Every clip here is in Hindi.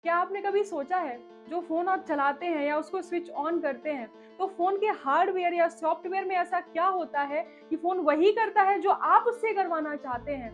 क्या आपने कभी सोचा है जो फोन आप चलाते हैं या उसको स्विच ऑन करते हैं तो फोन के हार्डवेयर या सॉफ्टवेयर में ऐसा क्या होता है कि फोन वही करता है जो आप उससे करवाना चाहते हैं।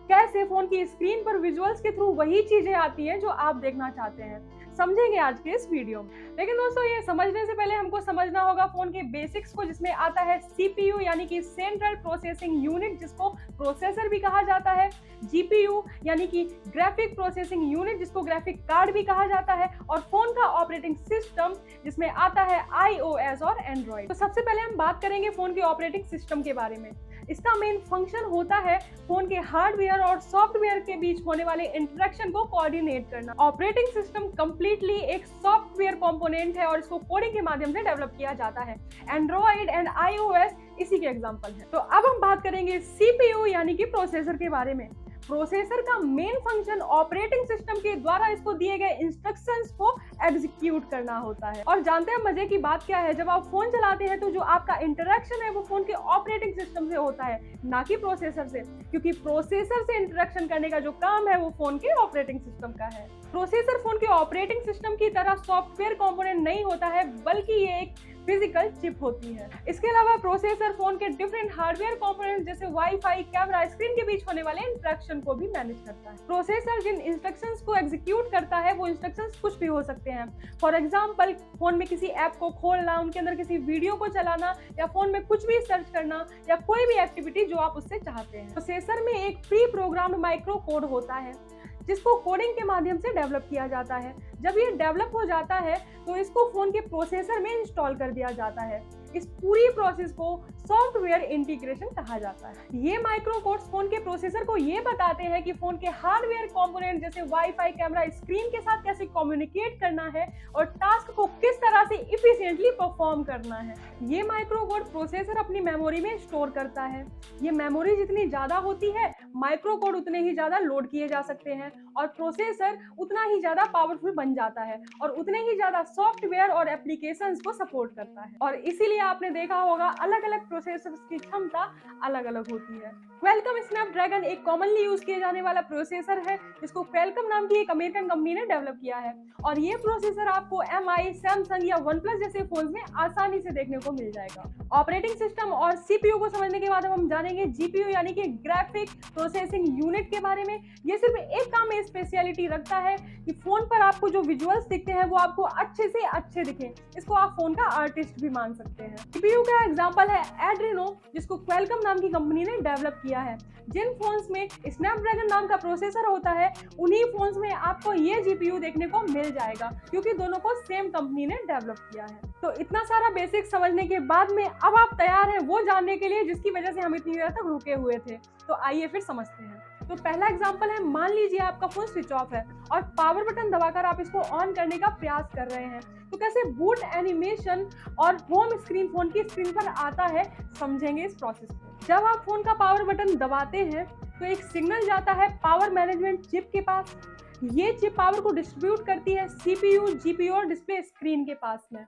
कैसे फोन की स्क्रीन पर विजुअल्स के थ्रू वही चीजें आती हैं जो आप देखना चाहते हैं, समझेंगे आज के इस वीडियो में। लेकिन दोस्तों ये समझने से पहले हमको समझना होगा फोन के बेसिक्स को, जिसमें आता है सीपीयू यानी कि सेंट्रल प्रोसेसिंग यूनिट, जिसको प्रोसेसर भी कहा जाता है, जीपीयू यानी कि ग्राफिक प्रोसेसिंग यूनिट, जिसको ग्राफिक कार्ड भी कहा जाता है, और फोन का ऑपरेटिंग सिस्टम जिसमें आता है आईओएस और एंड्रॉइड। तो सबसे पहले हम बात करेंगे फोन के ऑपरेटिंग सिस्टम के बारे में। इसका मेन फंक्शन होता है फोन के हार्डवेयर और सॉफ्टवेयर के बीच होने वाले इंटरेक्शन को कोऑर्डिनेट करना। ऑपरेटिंग सिस्टम कंप्लीटली एक सॉफ्टवेयर कंपोनेंट है और इसको कोडिंग के माध्यम से डेवलप किया जाता है। एंड्रॉइड एंड आईओएस इसी के एग्जांपल है। तो अब हम बात करेंगे सीपीयू यानी कि प्रोसेसर के बारे में। प्रोसेसर का मेन फंक्शन ऑपरेटिंग सिस्टम के द्वारा इसको दिए गए इंस्ट्रक्शंस को एग्जीक्यूट करना होता है। और जानते हैं मजे की बात क्या है, जब आप फोन चलाते हैं तो जो आपका इंटरेक्शन है वो फोन के ऑपरेटिंग सिस्टम से होता है, ना कि प्रोसेसर से, क्योंकि प्रोसेसर से इंटरेक्शन करने का जो काम है वो फोन के ऑपरेटिंग सिस्टम का है। प्रोसेसर फोन के ऑपरेटिंग सिस्टम की तरह सॉफ्टवेयर कंपोनेंट नहीं होता है, बल्कि ये एक फिजिकल चिप होती है। इसके अलावा प्रोसेसर फोन के डिफरेंट हार्डवेयर कंपोनेंट्स जैसे वाईफाई, कैमरा, स्क्रीन के बीच होने वाले इंटरेक्शन को भी मैनेज करता है। प्रोसेसर जिन इंस्ट्रक्शंस को एग्जीक्यूट करता है वो इंस्ट्रक्शंस कुछ भी हो सकते हैं। फॉर एग्जांपल, फोन में किसी ऐप को खोलना, उनके अंदर किसी वीडियो को चलाना, या फोन में कुछ भी सर्च करना, या कोई भी एक्टिविटी जो आप उससे चाहते हैं। प्रोसेसर में एक प्री प्रोग्राम्ड माइक्रो कोड होता है जिसको कोडिंग के माध्यम से डेवलप किया जाता है। जब ये डेवलप हो जाता है तो इसको फोन के प्रोसेसर में इंस्टॉल कर दिया जाता है। इस पूरी प्रोसेस को सॉफ्टवेयर इंटीग्रेशन कहा जाता है। ये माइक्रो कोड्स फोन के प्रोसेसर को ये बताते हैं कि फोन के हार्डवेयर कंपोनेंट जैसे वाईफाई, कैमरा, स्क्रीन के साथ कैसे कम्युनिकेट करना है और टास्क को किस तरह से इफिशिएंटली परफॉर्म करना है। ये माइक्रो कोड प्रोसेसर अपनी मेमोरी में स्टोर करता है। ये मेमोरी जितनी ज्यादा होती है, माइक्रो कोड उतने ही ज्यादा लोड किए जा सकते हैं और प्रोसेसर उतना ही ज्यादा पावरफुल बन जाता है और उतने ही ज्यादा सॉफ्टवेयर और एप्लीकेशंस को सपोर्ट करता है। और इसीलिए आपने देखा होगा अलग अलग प्रोसेसर्स की क्षमता अलग अलग होती है। क्वेलकम स्नैपड्रैगन एक कॉमनली यूज किए जाने वाला प्रोसेसर है जिसको क्वेलकम नाम की एक अमेरिकन कंपनी ने डेवलप किया है, और ये प्रोसेसर आपको एमआई, सैमसंग या OnePlus जैसे फोन में आसानी से देखने को मिल जाएगा। ऑपरेटिंग सिस्टम और सीपीयू को समझने के बाद हम जानेंगे जीपीयू यानी कि ग्राफिक प्रोसेसिंग यूनिट के बारे में। ये सिर्फ एक काम में स्पेशलिटी रखता है कि फोन पर आपको जो विजुअल्स दिखते हैं वो आपको अच्छे से अच्छे दिखें। इसको आप फोन का आर्टिस्ट भी मान सकते हैं। जीपीयू का एग्जांपल है एड्रेनो, जिसको क्वेलकम नाम की कंपनी ने डेवलप किया है। जिन फोन्स में स्नैपड्रैगन नाम का प्रोसेसर होता है उन्हीं फोन्स में आपको ये जीपीयू देखने को मिल जाएगा, क्योंकि दोनों को सेम कंपनी ने डेवलप किया है। तो इतना सारा बेसिक समझने के बाद में अब आप तैयार हैं वो जानने के लिए जिसकी वजह से हम इतनी देर तक रुके हुए थे। तो आइए फिर समझते हैं। तो पहला एग्जांपल है, मान लीजिए आपका फोन स्विच ऑफ है और पावर बटन दबाकर आप इसको ऑन करने का प्रयास कर रहे हैं। तो कैसे बूट एनिमेशन और होम स्क्रीन फोन की स्क्रीन पर आता है, समझेंगे इस प्रोसेस को। जब आप फोन का पावर बटन दबाते हैं तो एक सिग्नल जाता है पावर मैनेजमेंट चिप के पास। ये चिप पावर को डिस्ट्रीब्यूट करती है सीपीयू, जीपीयू और डिस्प्ले स्क्रीन के पास में।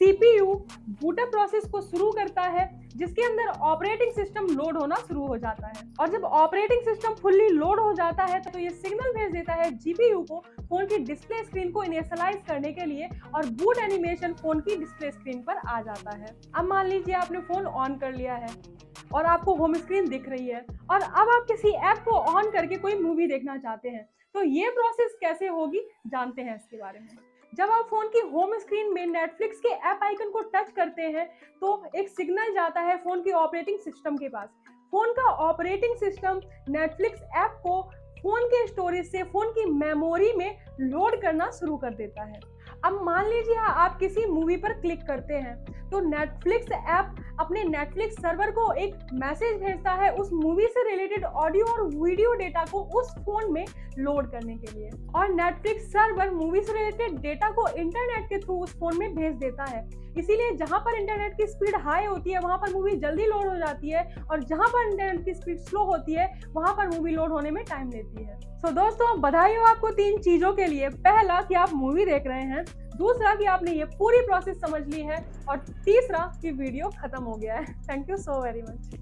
सीपीयू बूटअप प्रोसेस को शुरू करता है जिसके अंदर ऑपरेटिंग सिस्टम लोड होना शुरू हो जाता है, और जब ऑपरेटिंग सिस्टम फुल्ली लोड हो जाता है तो ये सिग्नल भेज देता है जीपीयू को फोन की डिस्प्ले स्क्रीन को इनिशियलाइज करने के लिए, और बूट एनिमेशन फोन की डिस्प्ले स्क्रीन पर आ जाता है। अब मान लीजिए आपने फोन ऑन कर लिया है और आपको होम स्क्रीन दिख रही है, और अब आप किसी ऐप को ऑन करके कोई मूवी देखना चाहते हैं। तो ये प्रोसेस कैसे होगी, जानते हैं इसके बारे में। जब आप फोन की होम स्क्रीन में नेटफ्लिक्स के ऐप आइकन को टच करते हैं तो एक सिग्नल जाता है फोन के ऑपरेटिंग सिस्टम के पास। फोन का ऑपरेटिंग सिस्टम नेटफ्लिक्स ऐप को फोन के स्टोरेज से फोन की मेमोरी में लोड करना शुरू कर देता है। अब मान लीजिए आप किसी मूवी पर क्लिक करते हैं तो नेटफ्लिक्स ऐप अपने नेटफ्लिक्स सर्वर को एक मैसेज भेजता है उस मूवी से रिलेटेड ऑडियो और वीडियो डेटा को उस फोन में लोड करने के लिए, और नेटफ्लिक्स सर्वर मूवी से रिलेटेड डेटा को इंटरनेट के थ्रू उस फोन में भेज देता है। इसीलिए जहां पर इंटरनेट की स्पीड हाई होती है वहां पर मूवी जल्दी लोड हो जाती है, और जहां पर इंटरनेट की स्पीड स्लो होती है वहां पर मूवी लोड होने में टाइम लेती है। तो दोस्तों बधाई हो आपको 3 चीजों के लिए। पहला कि आप मूवी देख रहे हैं, दूसरा कि आपने ये पूरी प्रोसेस समझ ली है, और तीसरा कि वीडियो खत्म हो गया है। Thank you so very much.